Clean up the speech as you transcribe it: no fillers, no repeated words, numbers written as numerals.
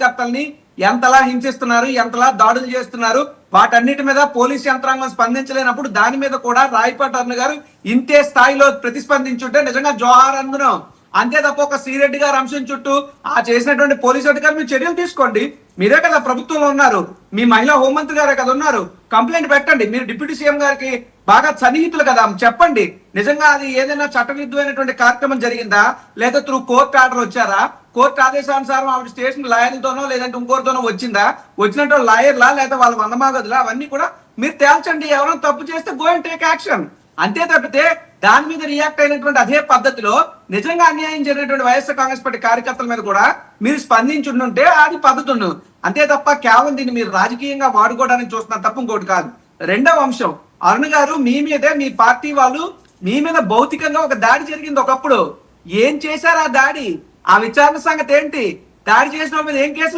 కార్యకర్తల్ని ఎంతలా హింసిస్తున్నారు, ఎంతలా దాడులు చేస్తున్నారు, వాటన్నిటి మీద పోలీస్ యంత్రాంగం స్పందించలేనప్పుడు దాని మీద కూడా రాయపాటి అరుణ్ గారు ఇంతే స్థాయిలో ప్రతిస్పందించుంటే నిజంగా జోహార్ అందును. అంతే తప్ప ఒక శ్రీరెడ్డి గారు అంశం చుట్టూ ఆ చేసినటువంటి పోలీసు అధికారులు మీరు చర్యలు తీసుకోండి. మీరే కదా ప్రభుత్వంలో ఉన్నారు, మీ మహిళా హోంమంత్రి గారే కదా ఉన్నారు, కంప్లైంట్ పెట్టండి. మీరు డిప్యూటీ సీఎం గారికి బాగా సన్నిహితులు కదా, చెప్పండి నిజంగా అది ఏదైనా చట్టవిరుద్ధమైనటువంటి కార్యక్రమం జరిగిందా, లేదా త్రూ కోర్టు ఆర్డర్ వచ్చారా, కోర్టు ఆదేశానుసారం ఆవిడ స్టేషన్ లాయర్లతోనో లేదంటే ఇంకోరితోనో వచ్చిందా, వచ్చినట్టు లాయర్లా లేదా వాళ్ళ వందమాగదులా, అవన్నీ కూడా మీరు తేల్చండి. ఎవరైనా తప్పు చేస్తే గో అండ్ టేక్ యాక్షన్. అంతే తప్పితే దాని మీద రియాక్ట్ అయినటువంటి అదే పద్ధతిలో నిజంగా అన్యాయం జరిగినటువంటి వైఎస్ఆర్ కాంగ్రెస్ పార్టీ కార్యకర్తల మీద కూడా మీరు స్పందించుంటే అది పద్ధతి ఉండదు. అంతే తప్ప కేవలం దీన్ని మీరు రాజకీయంగా వాడుకోవడానికి చూస్తున్నారు తప్ప ఇంకోటి కాదు. రెండవ అంశం, అరుణ్ గారు మీ మీదే మీ పార్టీ వాళ్ళు మీ మీద భౌతికంగా ఒక దాడి జరిగింది ఒకప్పుడు. ఏం చేశారు ఆ దాడి? ఆ విచారణ సంగతి ఏంటి? దాడి చేసిన మీద ఏం కేసులు